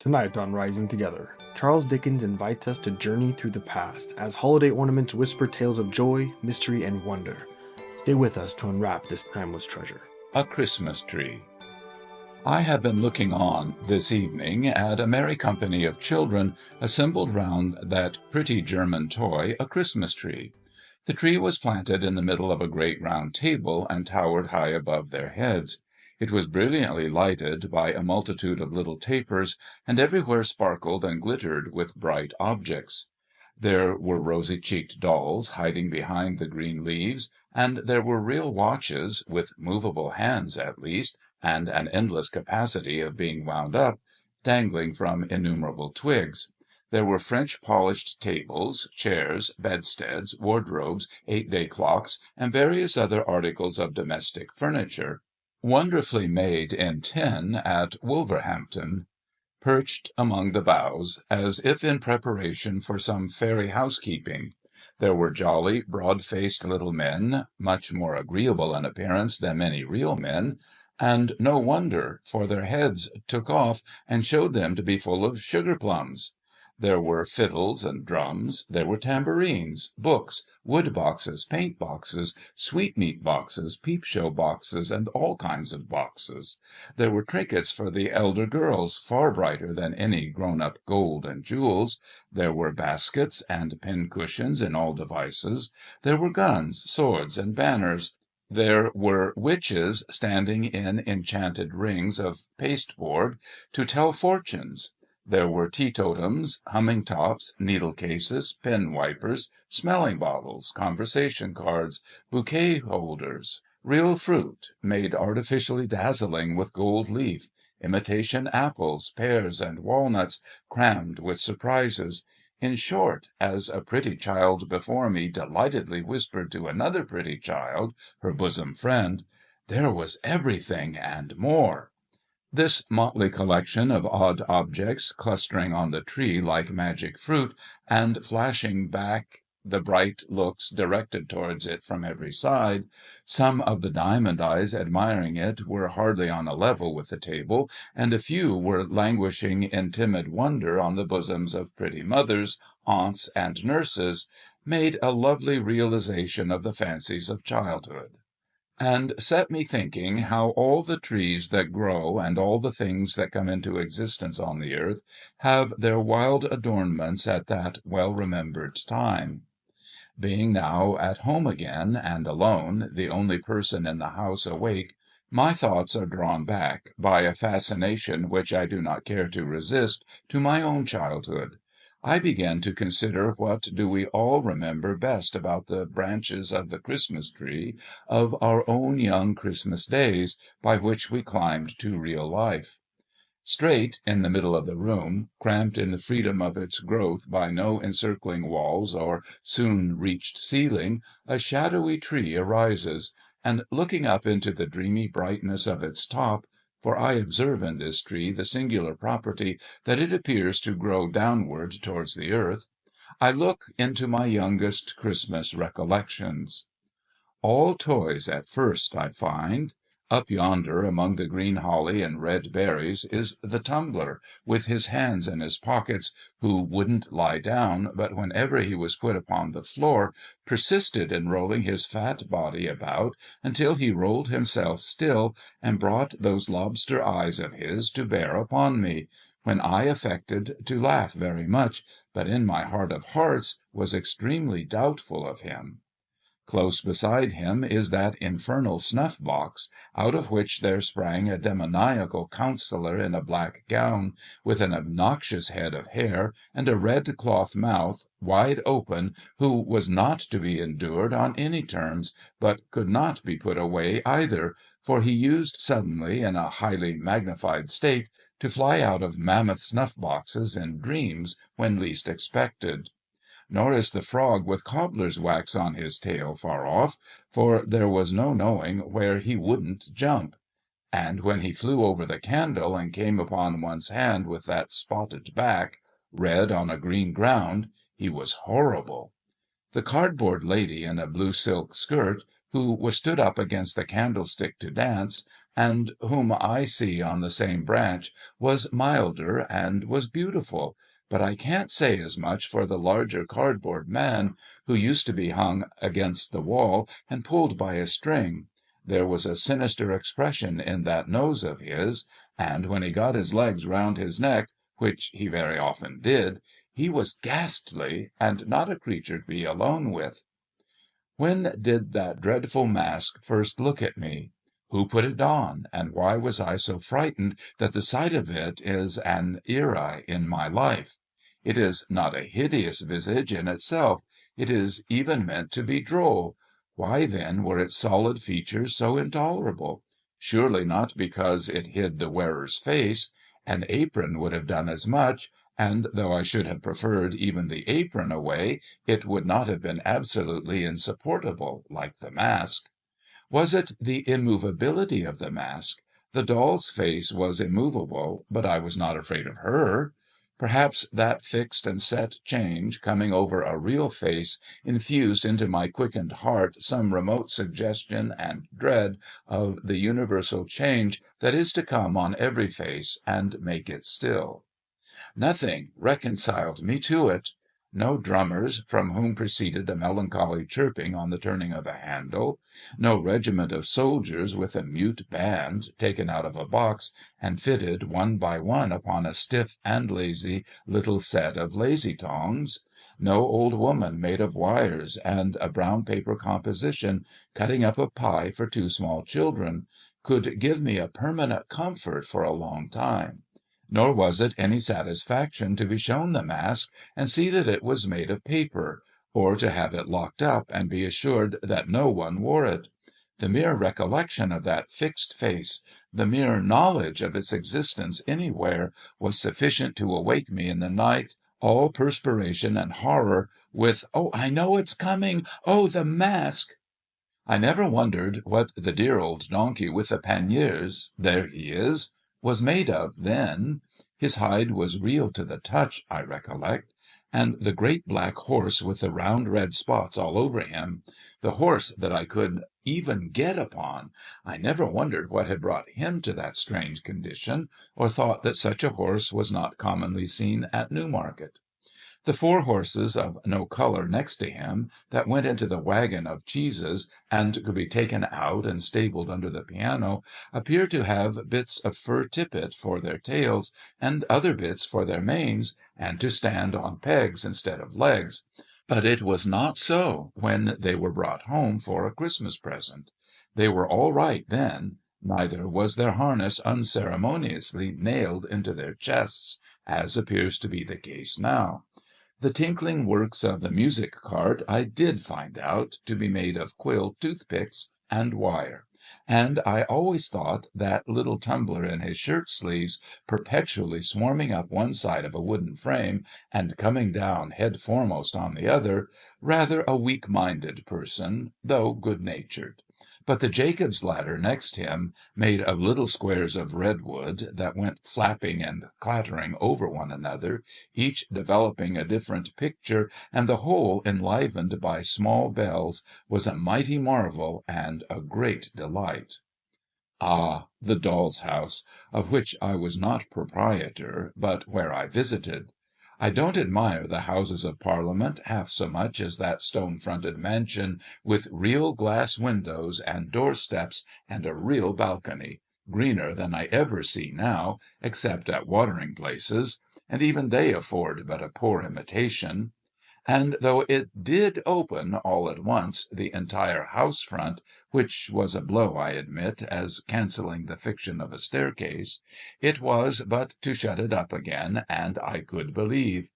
Tonight on Rising Together, Charles Dickens invites us to journey through the past as holiday ornaments whisper tales of joy, mystery, and wonder. Stay with us to unwrap this timeless treasure. A Christmas Tree. I have been looking on this evening at a merry company of children assembled round that pretty German toy, a Christmas tree. The tree was planted in the middle of a great round table and towered high above their heads. It was brilliantly lighted by a multitude of little tapers, and everywhere sparkled and glittered with bright objects. There were rosy-cheeked dolls hiding behind the green leaves, and there were real watches, with movable hands at least, and an endless capacity of being wound up, dangling from innumerable twigs. There were French polished tables, chairs, bedsteads, wardrobes, 8-day clocks, and various other articles of domestic furniture, wonderfully made in tin at Wolverhampton, perched among the boughs, as if in preparation for some fairy housekeeping. There were jolly, broad-faced little men, much more agreeable in appearance than many real men, and no wonder, for their heads took off and showed them to be full of sugar-plums. There were fiddles and drums, there were tambourines, books, wood-boxes, paint-boxes, sweetmeat boxes, peep-show boxes, and all kinds of boxes. There were trinkets for the elder girls, far brighter than any grown-up gold and jewels. There were baskets and pin-cushions in all devices. There were guns, swords, and banners. There were witches standing in enchanted rings of pasteboard to tell fortunes. There were teetotums, humming tops, needle cases, pen wipers, smelling bottles, conversation cards, bouquet holders, real fruit, made artificially dazzling with gold leaf, imitation apples, pears, and walnuts, crammed with surprises. In short, as a pretty child before me delightedly whispered to another pretty child, her bosom friend, there was everything and more. This motley collection of odd objects, clustering on the tree like magic fruit, and flashing back the bright looks directed towards it from every side, some of the diamond eyes admiring it were hardly on a level with the table, and a few were languishing in timid wonder on the bosoms of pretty mothers, aunts, and nurses, made a lovely realization of the fancies of childhood, and set me thinking how all the trees that grow and all the things that come into existence on the earth have their wild adornments at that well-remembered time. Being now at home again, and alone, the only person in the house awake, my thoughts are drawn back, by a fascination which I do not care to resist, to my own childhood. I begin to consider what do we all remember best about the branches of the Christmas tree of our own young Christmas days, by which we climbed to real life. Straight in the middle of the room, cramped in the freedom of its growth by no encircling walls or soon-reached ceiling, a shadowy tree arises, and looking up into the dreamy brightness of its top, for I observe in this tree the singular property that it appears to grow downward towards the earth, I look into my youngest Christmas recollections. All toys at first, I find. Up yonder among the green holly and red berries is the tumbler, with his hands in his pockets, who wouldn't lie down, but whenever he was put upon the floor, persisted in rolling his fat body about until he rolled himself still, and brought those lobster eyes of his to bear upon me, when I affected to laugh very much, but in my heart of hearts was extremely doubtful of him. Close beside him is that infernal snuff-box, out of which there sprang a demoniacal counsellor in a black gown, with an obnoxious head of hair, and a red cloth mouth, wide open, who was not to be endured on any terms, but could not be put away either, for he used suddenly, in a highly magnified state, to fly out of mammoth snuff-boxes in dreams when least expected. Nor is the frog with cobbler's wax on his tail far off, for there was no knowing where he wouldn't jump. And when he flew over the candle and came upon one's hand with that spotted back, red on a green ground, he was horrible. The cardboard lady in a blue silk skirt, who was stood up against the candlestick to dance, and whom I see on the same branch, was milder and was beautiful, but I can't say as much for the larger cardboard man, who used to be hung against the wall and pulled by a string. There was a sinister expression in that nose of his, and when he got his legs round his neck, which he very often did, he was ghastly, and not a creature to be alone with. When did that dreadful mask first look at me? Who put it on, and why was I so frightened that the sight of it is an era in my life? It is not a hideous visage in itself. It is even meant to be droll. Why then were its solid features so intolerable? Surely not because it hid the wearer's face. An apron would have done as much, and though I should have preferred even the apron away, it would not have been absolutely insupportable, like the mask. Was it the immovability of the mask? The doll's face was immovable, but I was not afraid of her. Perhaps that fixed and set change coming over a real face infused into my quickened heart some remote suggestion and dread of the universal change that is to come on every face and make it still. Nothing reconciled me to it. No drummers, from whom proceeded a melancholy chirping on the turning of a handle; no regiment of soldiers with a mute band, taken out of a box, and fitted one by one upon a stiff and lazy little set of lazy tongs; no old woman made of wires and a brown paper composition, cutting up a pie for two small children, could give me a permanent comfort for a long time. Nor was it any satisfaction to be shown the mask, and see that it was made of paper, or to have it locked up, and be assured that no one wore it. The mere recollection of that fixed face, the mere knowledge of its existence anywhere, was sufficient to awake me in the night, all perspiration and horror, with "Oh, I know it's coming! Oh, the mask!" I never wondered what the dear old donkey with the panniers there he is was made of, then. His hide was real to the touch, I recollect. And the great black horse with the round red spots all over him, the horse that I could even get upon, I never wondered what had brought him to that strange condition, or thought that such a horse was not commonly seen at Newmarket. The four horses of no colour next to him, that went into the waggon of cheeses, and could be taken out and stabled under the piano, appeared to have bits of fur tippet for their tails, and other bits for their manes, and to stand on pegs instead of legs. But it was not so when they were brought home for a Christmas present. They were all right then. Neither was their harness unceremoniously nailed into their chests, as appears to be the case now. The tinkling works of the music cart I did find out to be made of quill toothpicks and wire, and I always thought that little tumbler in his shirt sleeves, perpetually swarming up one side of a wooden frame, and coming down head foremost on the other, rather a weak-minded person, though good-natured. But the Jacob's ladder next him, made of little squares of redwood, that went flapping and clattering over one another, each developing a different picture, and the whole enlivened by small bells, was a mighty marvel and a great delight. Ah, the doll's house, of which I was not proprietor, but where I visited! I don't admire the Houses of Parliament half so much as that stone-fronted mansion, with real glass windows and door-steps, and a real balcony, greener than I ever see now, except at watering-places, and even they afford but a poor imitation. And though it did open, all at once, the entire house front, which was a blow, I admit, as cancelling the fiction of a staircase, it was but to shut it up again, and I could believe.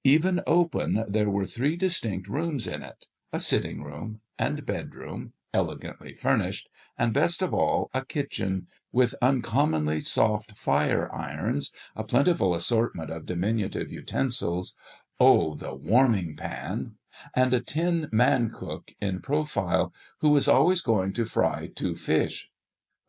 Even open, there were three distinct rooms in it, a sitting-room and bedroom, elegantly furnished, and, best of all, a kitchen, with uncommonly soft fire-irons, a plentiful assortment of diminutive utensils, oh, the warming-pan, and a tin man-cook in profile, who was always going to fry two fish.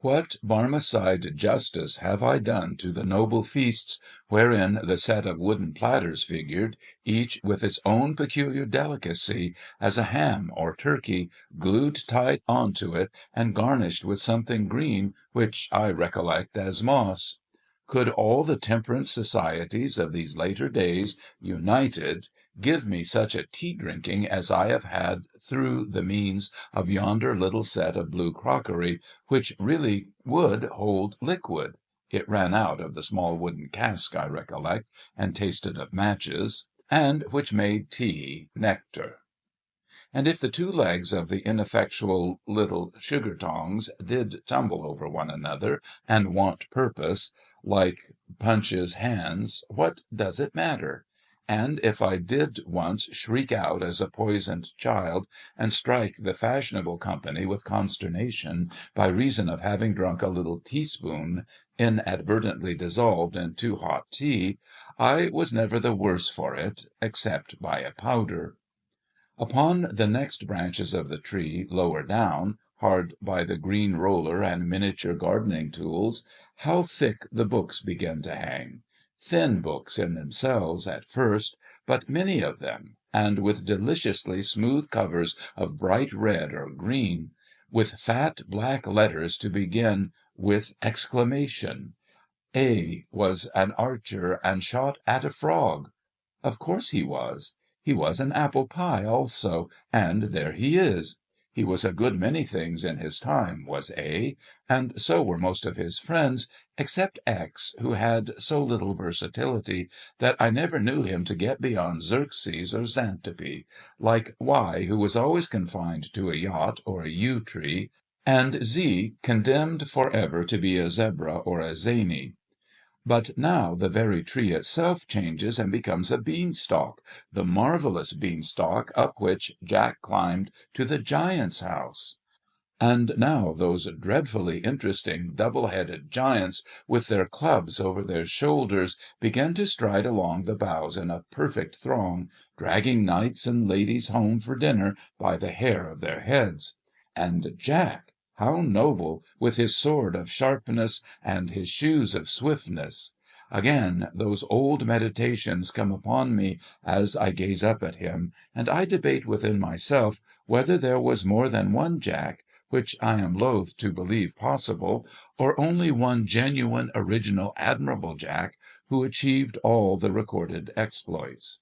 What Barmecide justice have I done to the noble feasts wherein the set of wooden platters figured, each with its own peculiar delicacy, as a ham or turkey, glued tight on to it, and garnished with something green, which I recollect as moss? Could all the temperance societies of these later days, united, give me such a tea-drinking as I have had through the means of yonder little set of blue crockery, which really would hold liquid (it ran out of the small wooden cask, I recollect, and tasted of matches), and which made tea nectar? And if the two legs of the ineffectual little sugar-tongs did tumble over one another, and want purpose, like Punch's hands, what does it matter? And if I did once shriek out as a poisoned child, and strike the fashionable company with consternation, by reason of having drunk a little teaspoon inadvertently dissolved in too hot tea, I was never the worse for it, except by a powder. Upon the next branches of the tree, lower down, hard by the green roller and miniature gardening tools, how thick the books begin to hang! Thin books in themselves at first, but many of them, and with deliciously smooth covers of bright red or green, with fat black letters to begin with exclamation. A was an archer and shot at a frog. Of course he was. He was an apple pie also, and there he is. He was a good many things in his time, was A, and so were most of his friends, except X, who had so little versatility that I never knew him to get beyond Xerxes or Xantippe, like Y, who was always confined to a yacht or a yew tree, and Z, condemned for ever to be a zebra or a zany. But now the very tree itself changes and becomes a beanstalk, the marvellous beanstalk up which Jack climbed to the giant's house. And now those dreadfully interesting double-headed giants, with their clubs over their shoulders, begin to stride along the boughs in a perfect throng, dragging knights and ladies home for dinner by the hair of their heads. And Jack, how noble, with his sword of sharpness and his shoes of swiftness! Again those old meditations come upon me as I gaze up at him, and I debate within myself whether there was more than one Jack, which I am loath to believe possible, or only one genuine, original, admirable Jack, who achieved all the recorded exploits.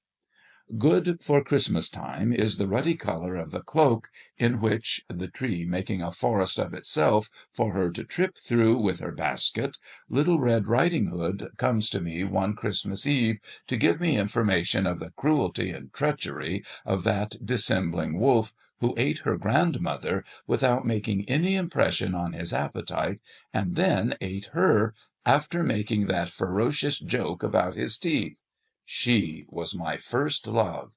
Good for Christmas time is the ruddy colour of the cloak, in which, the tree making a forest of itself for her to trip through with her basket, Little Red Riding Hood comes to me one Christmas Eve to give me information of the cruelty and treachery of that dissembling wolf, who ate her grandmother without making any impression on his appetite, and then ate her, after making that ferocious joke about his teeth. She was my first love.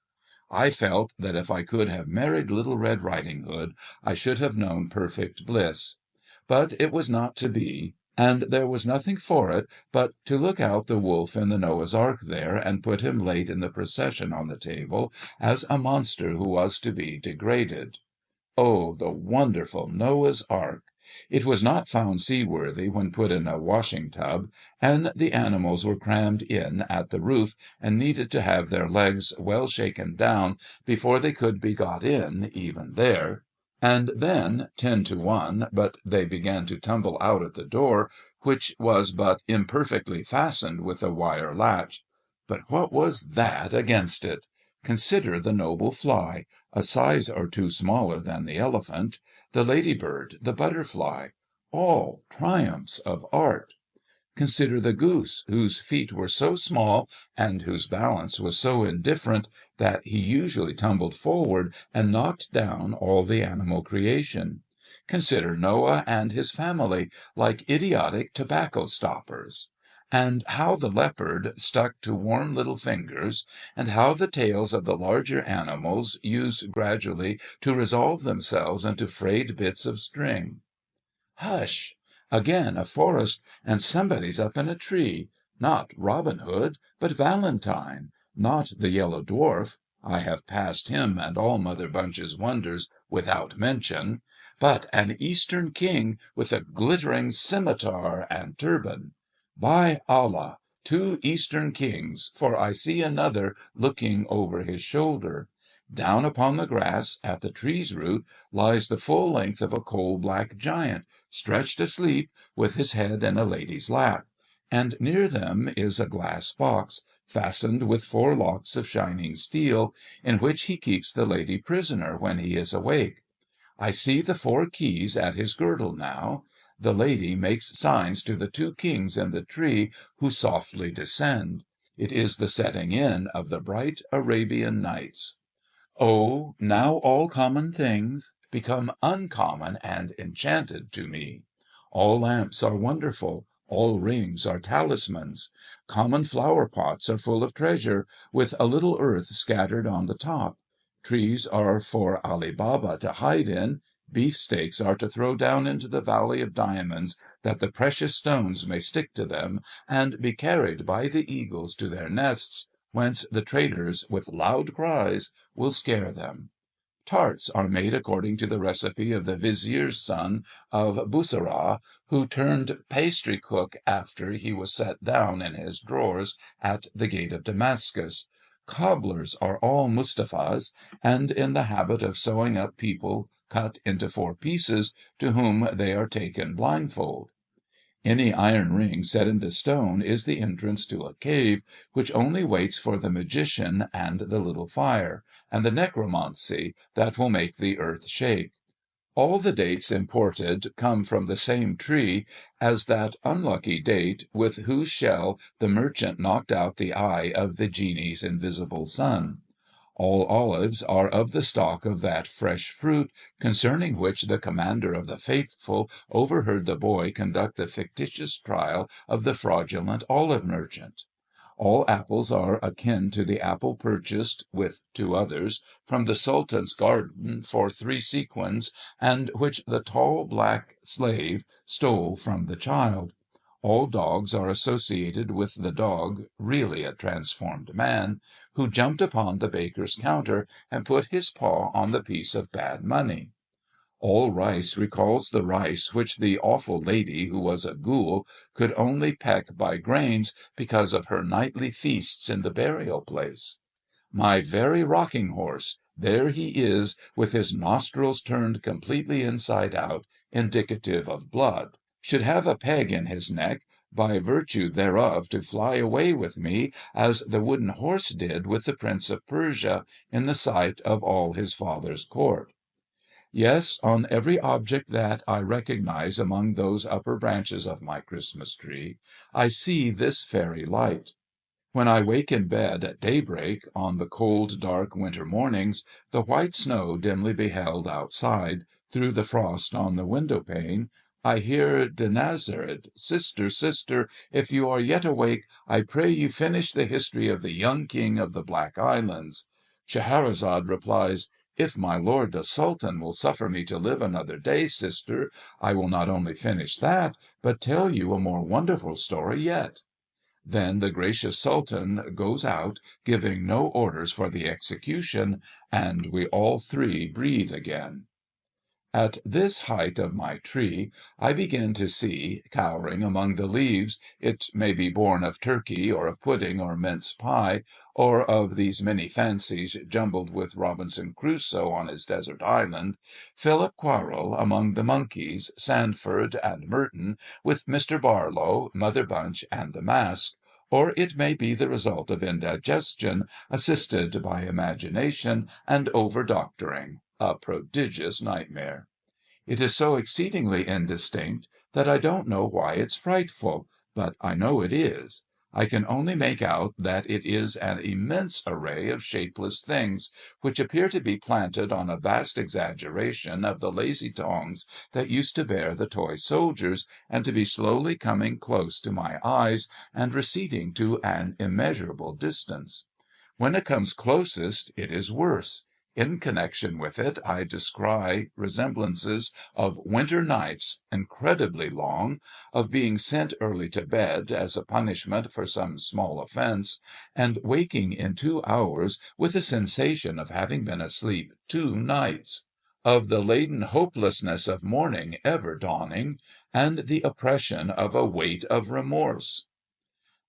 I felt that if I could have married Little Red Riding Hood, I should have known perfect bliss. But it was not to be, and there was nothing for it but to look out the wolf in the Noah's Ark there, and put him late in the procession on the table, as a monster who was to be degraded. Oh, the wonderful Noah's Ark! It was not found seaworthy when put in a washing tub, and the animals were crammed in at the roof, and needed to have their legs well shaken down before they could be got in, even there. And then, 10 to 1, but they began to tumble out at the door, which was but imperfectly fastened with a wire latch. But what was that against it? Consider the noble fly, a size or two smaller than the elephant, the ladybird, the butterfly, all triumphs of art. Consider the goose, whose feet were so small, and whose balance was so indifferent, that he usually tumbled forward and knocked down all the animal creation. Consider Noah and his family, like idiotic tobacco stoppers. And how the leopard stuck to warm little fingers, and how the tails of the larger animals used gradually to resolve themselves into frayed bits of string. Hush! Again a forest, and somebody's up in a tree. Not Robin Hood, but Valentine. Not the Yellow Dwarf. I have passed him and all Mother Bunch's wonders without mention. but an Eastern king with a glittering scimitar and turban. By Allah, 2 Eastern kings, for I see another looking over his shoulder. Down upon the grass, at the tree's root, lies the full length of a coal-black giant, stretched asleep, with his head in a lady's lap, and near them is a glass box, fastened with 4 locks of shining steel, in which he keeps the lady prisoner when he is awake. I see the 4 keys at his girdle now. The lady makes signs to the 2 kings in the tree, who softly descend. It is the setting in of the bright Arabian Nights. Oh, now all common things become uncommon and enchanted to me. All lamps are wonderful, all rings are talismans. Common flower pots are full of treasure, with a little earth scattered on the top. Trees are for Ali Baba to hide in. Beefsteaks are to throw down into the valley of diamonds, that the precious stones may stick to them, and be carried by the eagles to their nests, whence the traders, with loud cries, will scare them. Tarts are made according to the recipe of the vizier's son of Bussorah, who turned pastry cook after he was set down in his drawers at the gate of Damascus. Cobblers are all Mustafas, and in the habit of sewing up people cut into 4 pieces, to whom they are taken blindfold. Any iron ring set into stone is the entrance to a cave, which only waits for the magician and the little fire, and the necromancy that will make the earth shake. All the dates imported come from the same tree as that unlucky date with whose shell the merchant knocked out the eye of the genie's invisible son. All olives are of the stock of that fresh fruit, concerning which the Commander of the Faithful overheard the boy conduct the fictitious trial of the fraudulent olive merchant. All apples are akin to the apple purchased, with 2 others, from the Sultan's garden for 3 sequins, and which the tall black slave stole from the child. All dogs are associated with the dog, really a transformed man, who jumped upon the baker's counter and put his paw on the piece of bad money. All rice recalls the rice which the awful lady, who was a ghoul, could only peck by grains because of her nightly feasts in the burial place. My very rocking horse, there he is, with his nostrils turned completely inside out, indicative of blood, should have a peg in his neck, by virtue thereof to fly away with me, as the wooden horse did with the Prince of Persia, in the sight of all his father's court. Yes, on every object that I recognize among those upper branches of my Christmas tree, I see this fairy light. When I wake in bed at daybreak, on the cold, dark winter mornings, the white snow dimly beheld outside, through the frost on the window pane, I hear Dinarzade, "Sister, sister, if you are yet awake, I pray you finish the history of the young king of the Black Islands." Scheherazade replies, "If my lord the Sultan will suffer me to live another day, sister, I will not only finish that, but tell you a more wonderful story yet." Then the gracious Sultan goes out, giving no orders for the execution, and we all 3 breathe again. At this height of my tree, I begin to see, cowering among the leaves, it may be born of turkey, or of pudding, or mince pie, or of these many fancies jumbled with Robinson Crusoe on his desert island, Philip Quarrel among the monkeys, Sandford and Merton, with Mr. Barlow, Mother Bunch, and the Mask; or it may be the result of indigestion, assisted by imagination and over-doctoring, a prodigious nightmare. It is so exceedingly indistinct that I don't know why it's frightful, but I know it is. I can only make out that it is an immense array of shapeless things, which appear to be planted on a vast exaggeration of the lazy tongs that used to bear the toy soldiers, and to be slowly coming close to my eyes, and receding to an immeasurable distance. When it comes closest, it is worse. In connection with it, I descry resemblances of winter nights, incredibly long, of being sent early to bed, as a punishment for some small offence, and waking in 2 hours with a sensation of having been asleep 2 nights. of the laden hopelessness of morning ever dawning, and the oppression of a weight of remorse.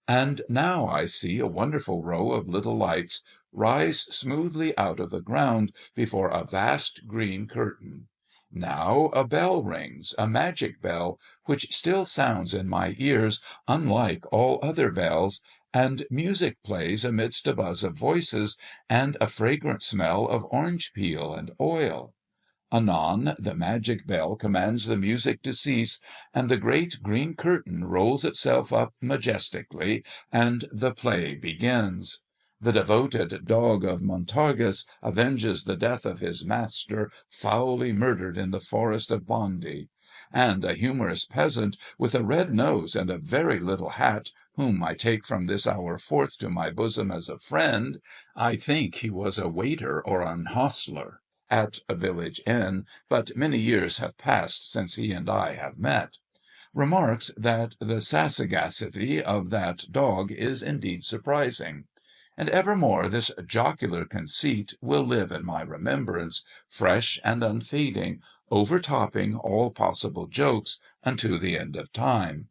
And now I see a wonderful row of little lights rise smoothly out of the ground before a vast green curtain. Now a bell rings, a magic bell, which still sounds in my ears unlike all other bells, and music plays amidst a buzz of voices and a fragrant smell of orange peel and oil. Anon the magic bell commands the music to cease, and the great green curtain rolls itself up majestically, and the play begins. The devoted dog of Montargis avenges the death of his master, foully murdered in the forest of Bondy; and a humorous peasant, with a red nose and a very little hat, whom I take from this hour forth to my bosom as a friend (I think he was a waiter or an hostler at a village inn, but many years have passed since he and I have met), remarks that the sassagacity of that dog is indeed surprising. And evermore this jocular conceit will live in my remembrance, fresh and unfading, overtopping all possible jokes, unto the end of time.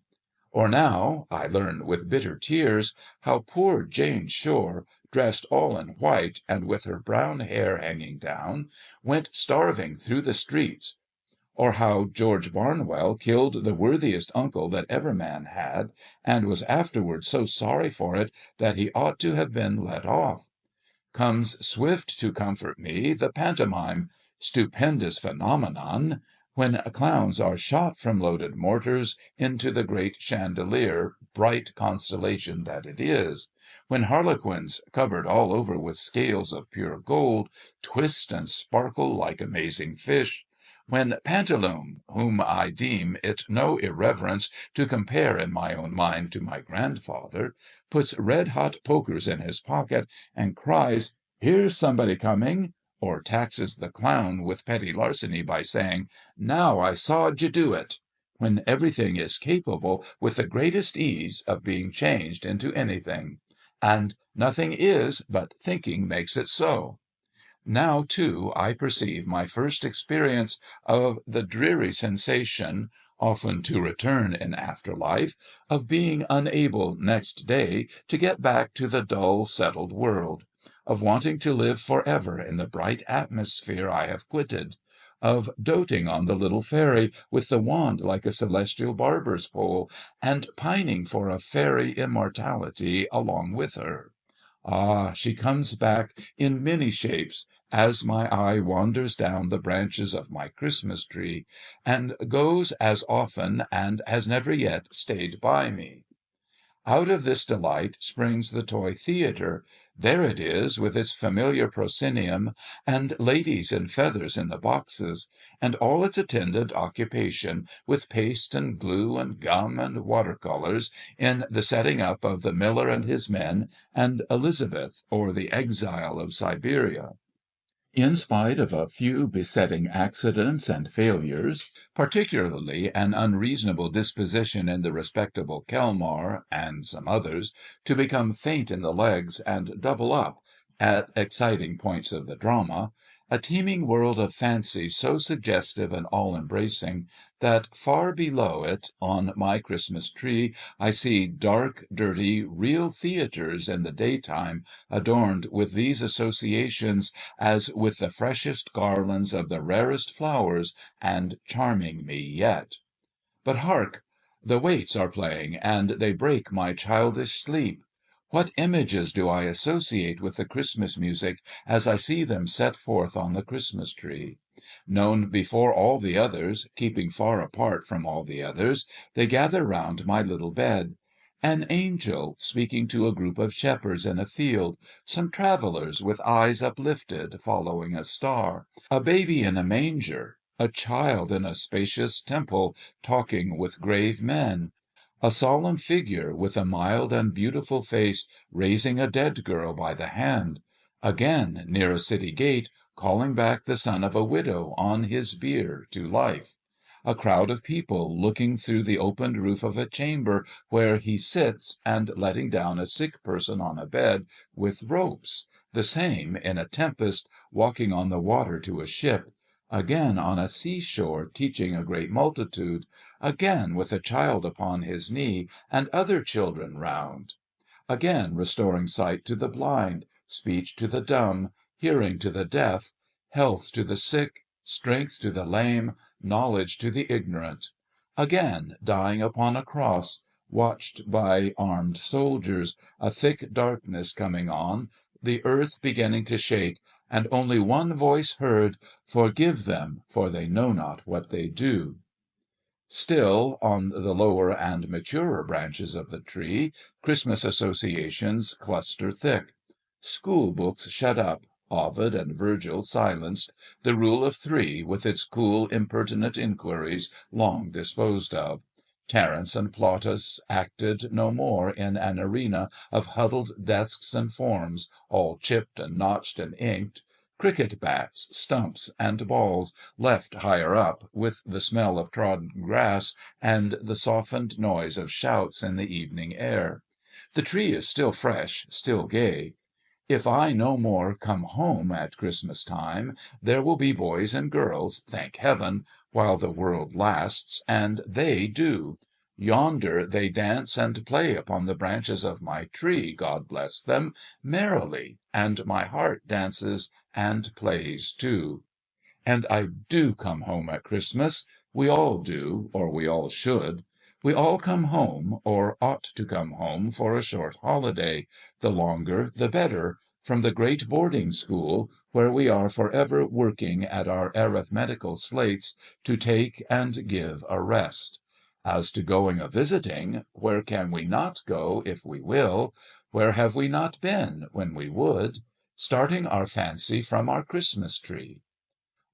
Or now, I learn with bitter tears, how poor Jane Shore, dressed all in white, and with her brown hair hanging down, went starving through the streets; or how George Barnwell killed the worthiest uncle that ever man had, and was afterwards so sorry for it that he ought to have been let off. Comes swift to comfort me the pantomime, stupendous phenomenon, when clowns are shot from loaded mortars into the great chandelier, bright constellation that it is; when harlequins, covered all over with scales of pure gold, twist and sparkle like amazing fish; when Pantaloon, whom I deem it no irreverence to compare in my own mind to my grandfather, puts red-hot pokers in his pocket, and cries, "Here's somebody coming!" or taxes the clown with petty larceny by saying, "Now I saw'd you do it!" when everything is capable, with the greatest ease, of being changed into anything; and nothing is, but thinking makes it so. Now, too, I perceive my first experience of the dreary sensation, often to return in after life, of being unable next day to get back to the dull, settled world; of wanting to live for ever in the bright atmosphere I have quitted; of doting on the little fairy, with the wand like a celestial barber's pole, and pining for a fairy immortality along with her. Ah, she comes back in many shapes, as my eye wanders down the branches of my Christmas tree, and goes as often, and has never yet stayed by me. Out of this delight springs the toy theatre. There it is, with its familiar proscenium, and ladies in feathers in the boxes, and all its attendant occupation, with paste and glue and gum and water colours, in the setting up of the Miller and his Men, and Elizabeth, or the Exile of Siberia. In spite of a few besetting accidents and failures, particularly an unreasonable disposition in the respectable Kelmar, and some others, to become faint in the legs and double up at exciting points of the drama, a teeming world of fancy so suggestive and all embracing, that far below it, on my Christmas tree, I see dark, dirty, real theatres in the daytime, adorned with these associations as with the freshest garlands of the rarest flowers, and charming me yet. But hark! The waits are playing, and they break my childish sleep. What images do I associate with the Christmas music as I see them set forth on the Christmas tree! Known before all the others, keeping far apart from all the others, they gather round my little bed. An angel speaking to a group of shepherds in a field, some travellers with eyes uplifted following a star, a baby in a manger, a child in a spacious temple talking with grave men, a solemn figure with a mild and beautiful face raising a dead girl by the hand; again, near a city gate, calling back the son of a widow on his bier to life; a crowd of people looking through the opened roof of a chamber where he sits, and letting down a sick person on a bed with ropes, the same, in a tempest, walking on the water to a ship, again on a sea-shore teaching a great multitude, again with a child upon his knee, and other children round, again restoring sight to the blind, speech to the dumb, hearing to the deaf, health to the sick, strength to the lame, knowledge to the ignorant, again dying upon a cross, watched by armed soldiers, a thick darkness coming on, the earth beginning to shake, and only one voice heard, "Forgive them, for they know not what they do." Still, on the lower and maturer branches of the tree, Christmas associations cluster thick. School books shut up, Ovid and Virgil silenced, the Rule of Three with its cool, impertinent inquiries long disposed of. Terence and Plautus acted no more in an arena of huddled desks and forms, all chipped and notched and inked. Cricket bats, stumps, and balls, left higher up, with the smell of trodden grass and the softened noise of shouts in the evening air. The tree is still fresh, still gay. If I no more come home at Christmas time, there will be boys and girls, thank Heaven, while the world lasts, and they do. Yonder they dance and play upon the branches of my tree, God bless them, merrily, and my heart dances and plays too. And I do come home at Christmas. We all do, or we all should. We all come home, or ought to come home for a short holiday, the longer the better, from the great boarding school, where we are for ever working at our arithmetical slates to take and give a rest. As to going a-visiting, where can we not go if we will? Where have we not been when we would? Starting our fancy from our Christmas tree.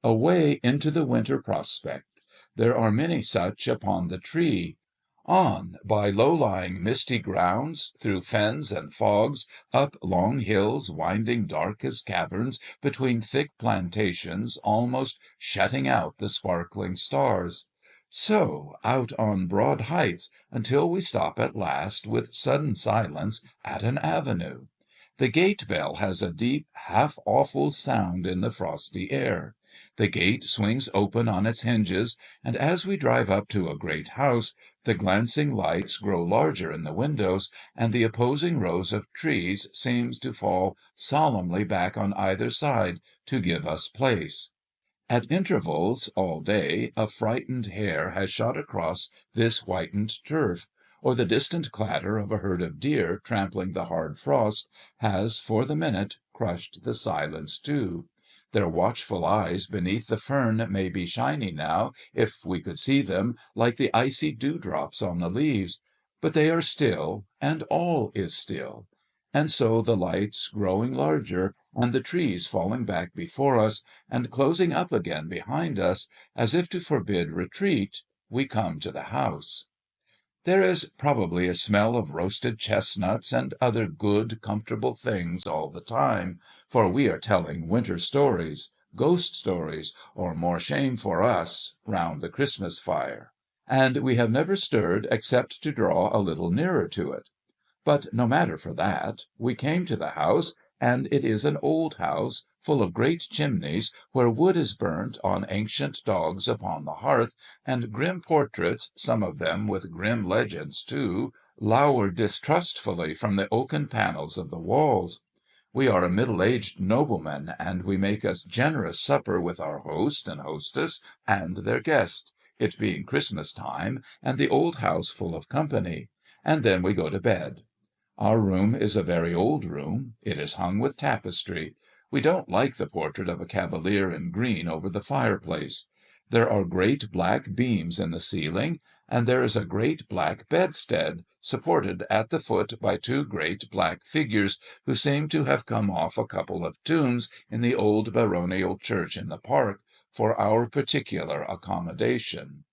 Away into the winter prospect. There are many such upon the tree. On, by low-lying misty grounds, through fens and fogs, up long hills winding dark as caverns between thick plantations almost shutting out the sparkling stars. So, out on broad heights, until we stop at last, with sudden silence, at an avenue. The gate bell has a deep, half-awful sound in the frosty air. The gate swings open on its hinges, and as we drive up to a great house, the glancing lights grow larger in the windows, and the opposing rows of trees seem to fall solemnly back on either side to give us place. At intervals, all day, a frightened hare has shot across this whitened turf, or the distant clatter of a herd of deer trampling the hard frost has, for the minute, crushed the silence too. Their watchful eyes beneath the fern may be shiny now, if we could see them, like the icy dewdrops on the leaves, but they are still, and all is still. And so the lights growing larger, and the trees falling back before us, and closing up again behind us, as if to forbid retreat, we come to the house. There is probably a smell of roasted chestnuts and other good, comfortable things all the time, for we are telling winter stories, ghost stories, or more shame for us, round the Christmas fire. And we have never stirred except to draw a little nearer to it. But no matter for that. We came to the house, and it is an old house, full of great chimneys, where wood is burnt on ancient dogs upon the hearth, and grim portraits, some of them with grim legends too, lower distrustfully from the oaken panels of the walls. We are a middle-aged nobleman, and we make a generous supper with our host and hostess and their guest, it being Christmas time, and the old house full of company, and then we go to bed. Our room is a very old room. It is hung with tapestry. We don't like the portrait of a cavalier in green over the fireplace. There are great black beams in the ceiling, and there is a great black bedstead, supported at the foot by two great black figures, who seem to have come off a couple of tombs in the old baronial church in the park, for our particular accommodation.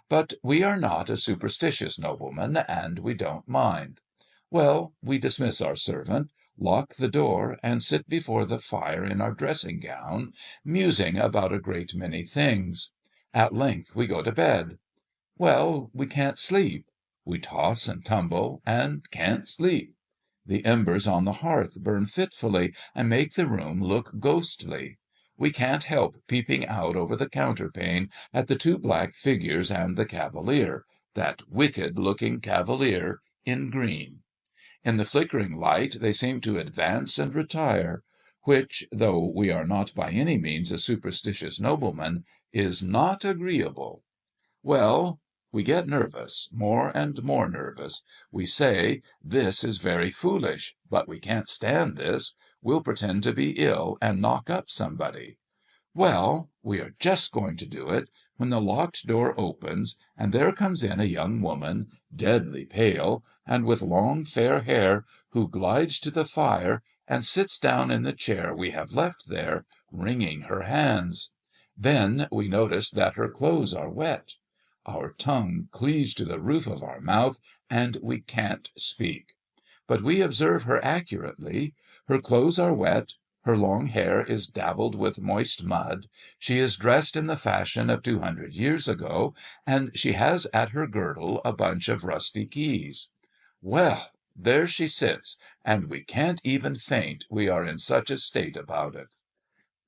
But we are not a superstitious nobleman, and we don't mind. Well, we dismiss our servant, lock the door, and sit before the fire in our dressing-gown, musing about a great many things. At length we go to bed. Well, we can't sleep. We toss and tumble, and can't sleep. The embers on the hearth burn fitfully, and make the room look ghostly. We can't help peeping out over the counterpane at the two black figures and the cavalier, that wicked-looking cavalier in green. In the flickering light they seem to advance and retire, which, though we are not by any means a superstitious nobleman, is not agreeable. Well, we get nervous, more and more nervous. We say, this is very foolish, but we can't stand this. We'll pretend to be ill and knock up somebody. Well, we are just going to do it, when the locked door opens, and there comes in a young woman, deadly pale, and with long fair hair, who glides to the fire, and sits down in the chair we have left there, wringing her hands. Then we notice that her clothes are wet. Our tongue cleaves to the roof of our mouth, and we can't speak. But we observe her accurately. Her clothes are wet, her long hair is dabbled with moist mud, she is dressed in the fashion of 200 years ago, and she has at her girdle a bunch of rusty keys. Well, there she sits, and we can't even faint, we are in such a state about it.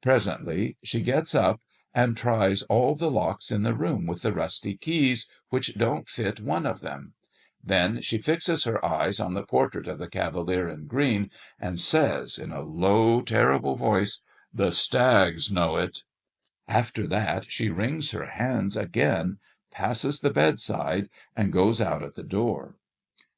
Presently she gets up, and tries all the locks in the room with the rusty keys, which don't fit one of them. Then she fixes her eyes on the portrait of the cavalier in green, and says, in a low, terrible voice, "The stags know it." After that she wrings her hands again, passes the bedside, and goes out at the door.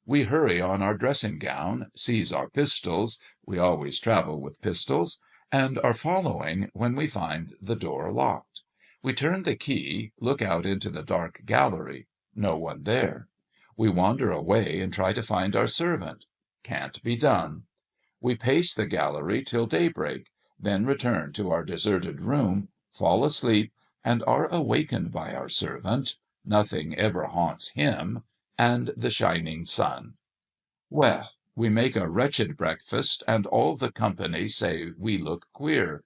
We hurry on our dressing gown, seize our pistols (we always travel with pistols), and are following, when we find the door locked. We turn the key, look out into the dark gallery. No one there. We wander away and try to find our servant. Can't be done. We pace the gallery till daybreak, then return to our deserted room, fall asleep, and are awakened by our servant (nothing ever haunts him) and the shining sun. Well, we make a wretched breakfast, and all the company say we look queer.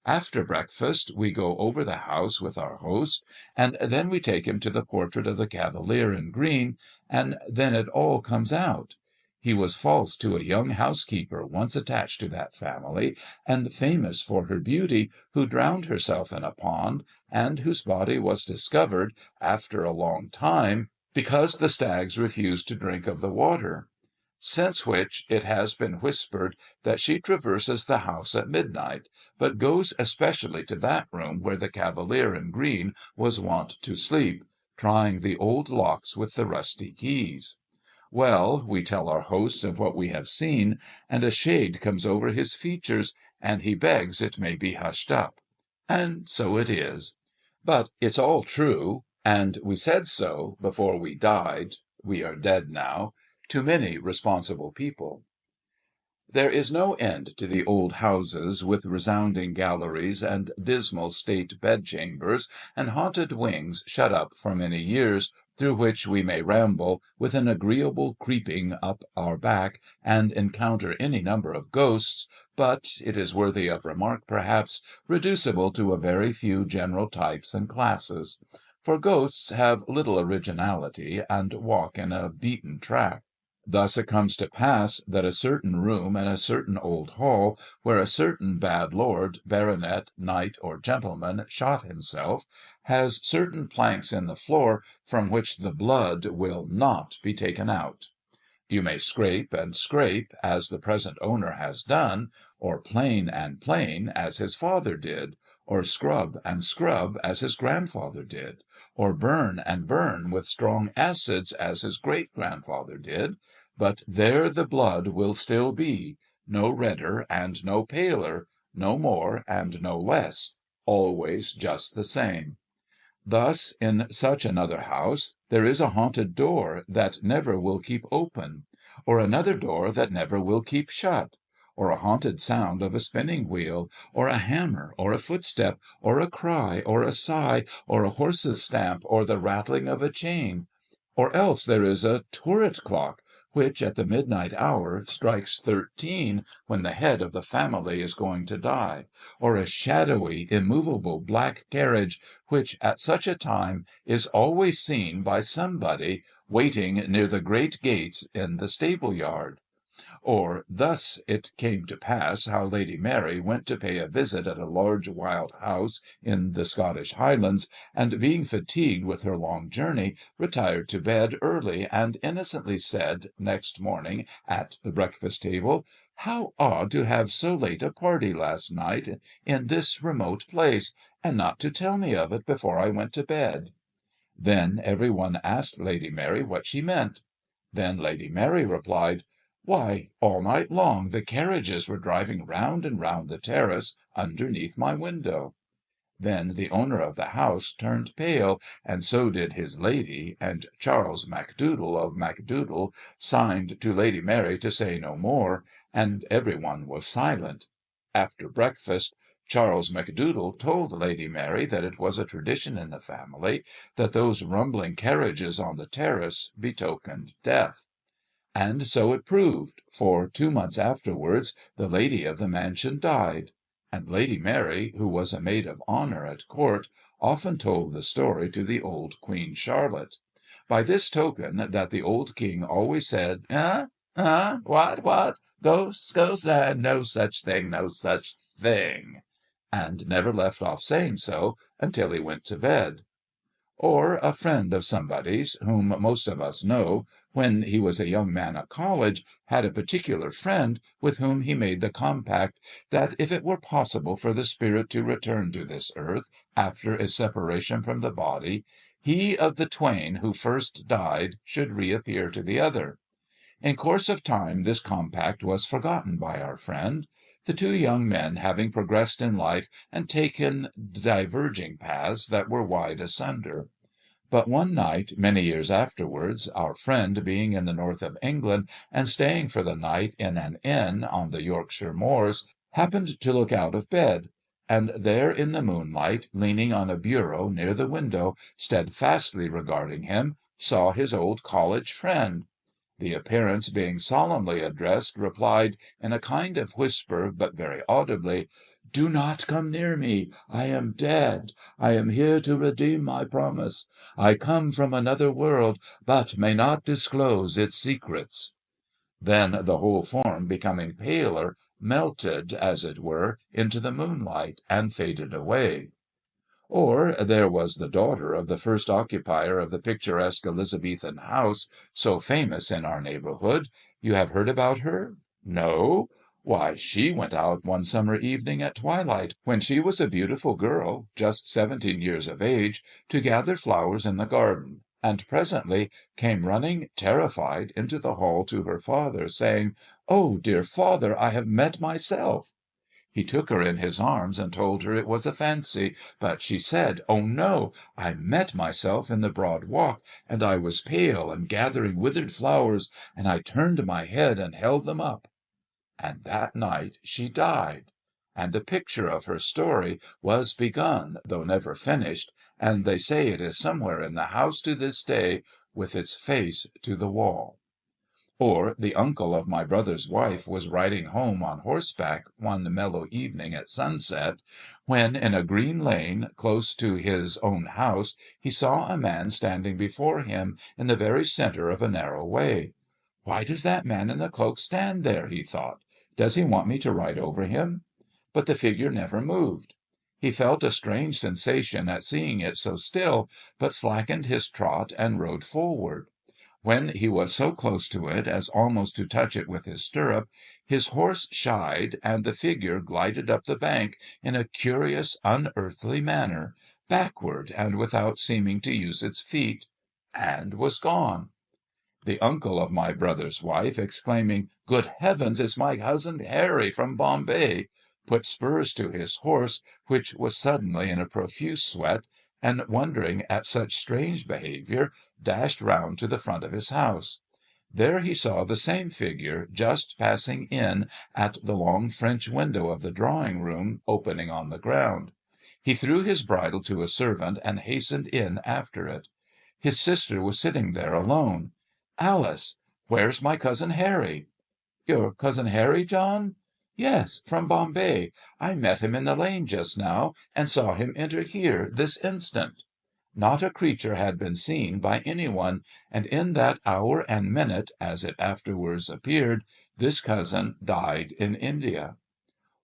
After breakfast we go over the house with our host, and then we take him to the portrait of the cavalier in green, and then it all comes out. He was false to a young housekeeper once attached to that family, and famous for her beauty, who drowned herself in a pond, and whose body was discovered, after a long time, because the stags refused to drink of the water. Since which it has been whispered that she traverses the house at midnight, but goes especially to that room where the cavalier in green was wont to sleep, trying the old locks with the rusty keys. Well, we tell our host of what we have seen, and a shade comes over his features, and he begs it may be hushed up. And so it is. But it's all true, and we said so before we died (we are dead now) to many responsible people. There is no end to the old houses with resounding galleries and dismal state bedchambers and haunted wings shut up for many years, through which we may ramble with an agreeable creeping up our back and encounter any number of ghosts, but, it is worthy of remark perhaps, reducible to a very few general types and classes. For ghosts have little originality and walk in a beaten track. Thus it comes to pass that a certain room in a certain old hall, where a certain bad lord, baronet, knight, or gentleman shot himself, has certain planks in the floor from which the blood will not be taken out. You may scrape and scrape, as the present owner has done, or plane and plane, as his father did, or scrub and scrub, as his grandfather did, or burn and burn with strong acids, as his great-grandfather did, but there the blood will still be, no redder and no paler, no more and no less, always just the same. Thus, in such another house, there is a haunted door that never will keep open, or another door that never will keep shut, or a haunted sound of a spinning wheel, or a hammer, or a footstep, or a cry, or a sigh, or a horse's stamp, or the rattling of a chain. Or else there is a turret clock, which, at the midnight hour, strikes 13 when the head of the family is going to die, or a shadowy, immovable black carriage, which at such a time is always seen by somebody waiting near the great gates in the stable yard. Or thus it came to pass how Lady Mary went to pay a visit at a large wild house in the Scottish Highlands, and being fatigued with her long journey, retired to bed early, and innocently said, next morning at the breakfast table, "How odd to have so late a party last night in this remote place, and not to tell me of it before I went to bed." Then every one asked Lady Mary what she meant. Then Lady Mary replied, "Why, all night long the carriages were driving round and round the terrace underneath my window." Then the owner of the house turned pale, and so did his lady, and Charles Macdoodle of Macdoodle signed to Lady Mary to say no more, and every one was silent. After breakfast, Charles Macdoodle told Lady Mary that it was a tradition in the family that those rumbling carriages on the terrace betokened death. And so it proved, for 2 months afterwards the lady of the mansion died; and Lady Mary, who was a maid of honour at court, often told the story to the old Queen Charlotte. By this token that the old king always said, What? Ghosts, ghosts? No such thing, no such thing," and never left off saying so until he went to bed. Or a friend of somebody's, whom most of us know, when he was a young man at college, had a particular friend with whom he made the compact that if it were possible for the spirit to return to this earth after its separation from the body, he of the twain who first died should reappear to the other. In course of time this compact was forgotten by our friend, the two young men having progressed in life and taken diverging paths that were wide asunder. But one night, many years afterwards, our friend being in the north of England, and staying for the night in an inn on the Yorkshire moors, happened to look out of bed, and there in the moonlight, leaning on a bureau near the window, steadfastly regarding him, saw his old college friend. The appearance being solemnly addressed, replied, in a kind of whisper, but very audibly, "Do not come near me. I am dead. I am here to redeem my promise. I come from another world, but may not disclose its secrets." Then the whole form, becoming paler, melted, as it were, into the moonlight, and faded away. Or there was the daughter of the first occupier of the picturesque Elizabethan house, so famous in our neighbourhood. You have heard about her? No? Why, she went out one summer evening at twilight, when she was a beautiful girl, just 17 years of age, to gather flowers in the garden, and presently came running terrified into the hall to her father, saying, "Oh, dear father, I have met myself." He took her in his arms and told her it was a fancy, but she said, "Oh, no, I met myself in the broad walk, and I was pale and gathering withered flowers, and I turned my head and held them up." And that night she died, and a picture of her story was begun, though never finished, and they say it is somewhere in the house to this day, with its face to the wall. Or the uncle of my brother's wife was riding home on horseback one mellow evening at sunset, when in a green lane close to his own house he saw a man standing before him in the very centre of a narrow way. "Why does that man in the cloak stand there?" he thought. "Does he want me to ride over him?" But the figure never moved. He felt a strange sensation at seeing it so still, but slackened his trot and rode forward. When he was so close to it as almost to touch it with his stirrup, his horse shied, and the figure glided up the bank in a curious, unearthly manner, backward and without seeming to use its feet, and was gone. The uncle of my brother's wife, exclaiming, "Good heavens, it's my cousin Harry from Bombay!" put spurs to his horse, which was suddenly in a profuse sweat, and, wondering at such strange behaviour, dashed round to the front of his house. There he saw the same figure just passing in at the long French window of the drawing room opening on the ground. He threw his bridle to a servant, and hastened in after it. His sister was sitting there alone. "Alice, where's my cousin Harry?" "Your cousin Harry, John?" "Yes, from Bombay. I met him in the lane just now, and saw him enter here this instant." Not a creature had been seen by any one, and in that hour and minute, as it afterwards appeared, This cousin died in India.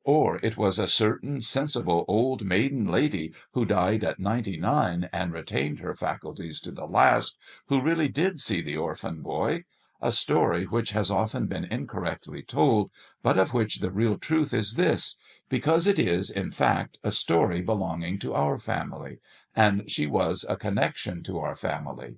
Or it was a certain sensible old maiden lady who died at 99 and retained her faculties to the last, who really did see the orphan boy, a story which has often been incorrectly told, but of which the real truth is this, because it is, in fact, a story belonging to our family, and she was a connection to our family.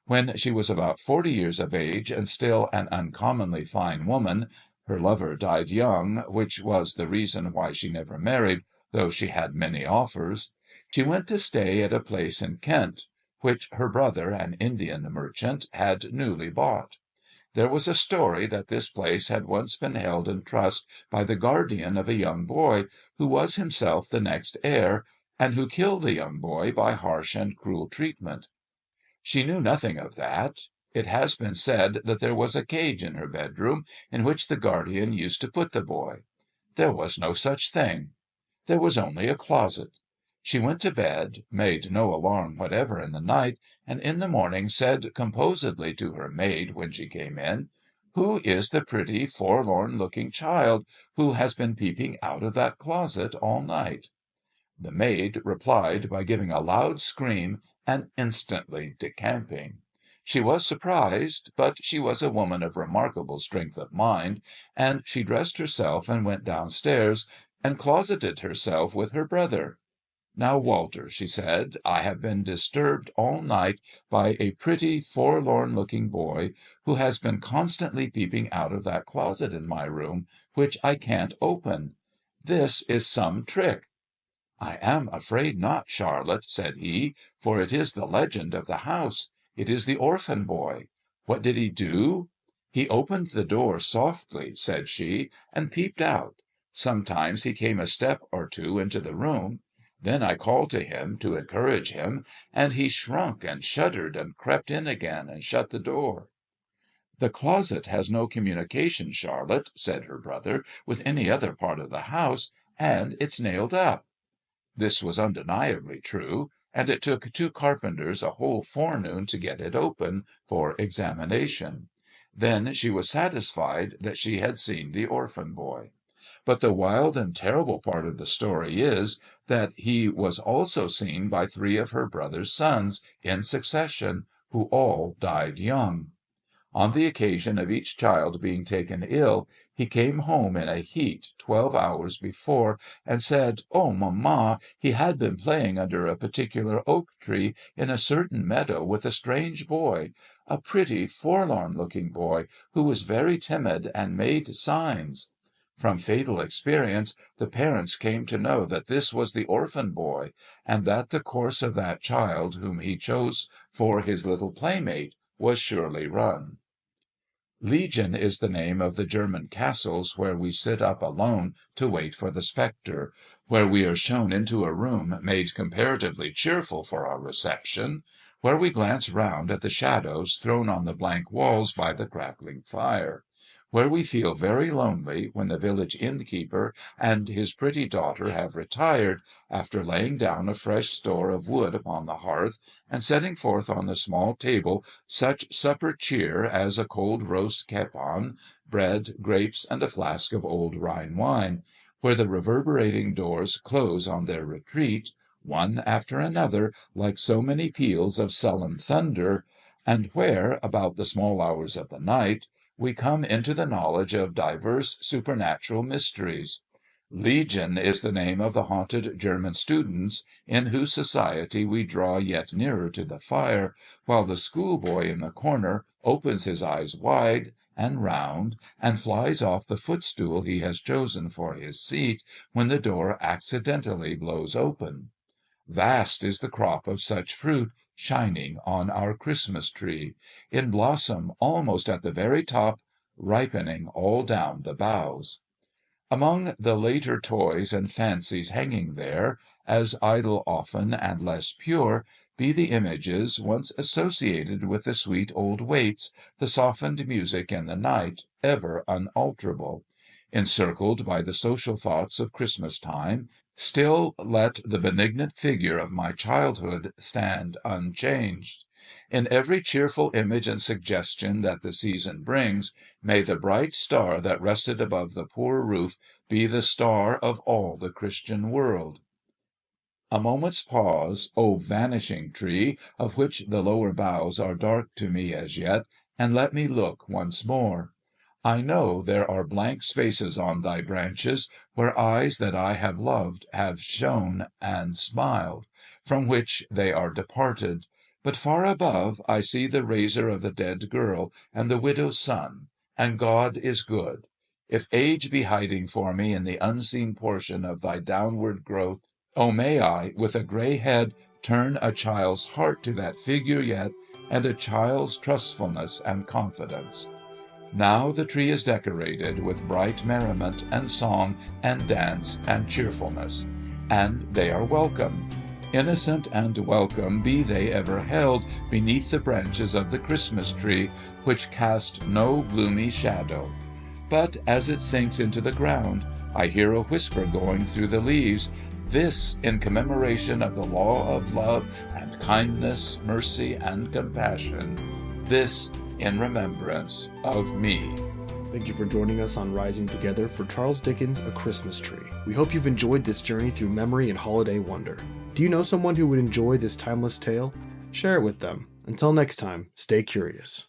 When she was about 40 years of age, and still an uncommonly fine woman, her lover died young, which was the reason why she never married, though she had many offers. She went to stay at a place in Kent, which her brother, an Indian merchant, had newly bought. There was a story that this place had once been held in trust by the guardian of a young boy, who was himself the next heir, and who killed the young boy by harsh and cruel treatment. She knew nothing of that. It has been said that there was a cage in her bedroom in which the guardian used to put the boy. There was no such thing. There was only a closet. She went to bed, made no alarm whatever in the night, and in the morning said composedly to her maid when she came in, "Who is the pretty, forlorn-looking child who has been peeping out of that closet all night?" The maid replied by giving a loud scream and instantly decamping. She was surprised, but she was a woman of remarkable strength of mind, and she dressed herself and went downstairs, and closeted herself with her brother. "Now, Walter," she said, "I have been disturbed all night by a pretty, forlorn-looking boy, who has been constantly peeping out of that closet in my room, which I can't open. This is some trick." "I am afraid not, Charlotte," said he, "for it is the legend of the house. It is the orphan boy. What did he do?" "He opened the door softly," said she, "and peeped out. Sometimes he came a step or two into the room. Then I called to him to encourage him, and he shrunk and shuddered and crept in again and shut the door." "The closet has no communication, Charlotte," said her brother, "with any other part of the house, and it's nailed up." This was undeniably true, and it took two carpenters a whole forenoon to get it open for examination. Then she was satisfied that she had seen the orphan boy. But the wild and terrible part of the story is, that he was also seen by three of her brother's sons, in succession, who all died young. On the occasion of each child being taken ill, he came home in a heat 12 hours before, and said, "Oh, mamma, he had been playing under a particular oak tree in a certain meadow with a strange boy, a pretty, forlorn-looking boy, who was very timid and made signs." From fatal experience, the parents came to know that this was the orphan boy, and that the course of that child whom he chose for his little playmate was surely run. Legion is the name of the German castles where we sit up alone to wait for the spectre, where we are shown into a room made comparatively cheerful for our reception, where we glance round at the shadows thrown on the blank walls by the crackling fire, where we feel very lonely when the village innkeeper and his pretty daughter have retired, after laying down a fresh store of wood upon the hearth, and setting forth on the small table such supper cheer as a cold roast capon, bread, grapes, and a flask of old Rhine wine, where the reverberating doors close on their retreat, one after another, like so many peals of sullen thunder, and where, about the small hours of the night, we come into the knowledge of divers supernatural mysteries. Legion is the name of the haunted German students, in whose society we draw yet nearer to the fire, while the schoolboy in the corner opens his eyes wide and round, and flies off the footstool he has chosen for his seat, when the door accidentally blows open. Vast is the crop of such fruit shining on our Christmas tree, in blossom almost at the very top, ripening all down the boughs. Among the later toys and fancies hanging there, as idle often and less pure, be the images once associated with the sweet old waits, the softened music in the night, ever unalterable. Encircled by the social thoughts of Christmas time, still let the benignant figure of my childhood stand unchanged. In every cheerful image and suggestion that the season brings, may the bright star that rested above the poor roof be the star of all the Christian world. A moment's pause, O vanishing tree, of which the lower boughs are dark to me as yet, and let me look once more. I know there are blank spaces on thy branches, where eyes that I have loved have shone and smiled, from which they are departed. But far above I see the razor of the dead girl, and the widow's son, and God is good. If age be hiding for me in the unseen portion of thy downward growth, oh, may I, with a gray head, turn a child's heart to that figure yet, and a child's trustfulness and confidence. Now the tree is decorated with bright merriment and song and dance and cheerfulness, and they are welcome. Innocent and welcome be they ever held beneath the branches of the Christmas tree, which cast no gloomy shadow. But as it sinks into the ground, I hear a whisper going through the leaves, this in commemoration of the law of love and kindness, mercy, and compassion. This in remembrance of me. Thank you for joining us on Rising Together for Charles Dickens' A Christmas Tree. We hope you've enjoyed this journey through memory and holiday wonder. Do you know someone who would enjoy this timeless tale? Share it with them. Until next time, stay curious.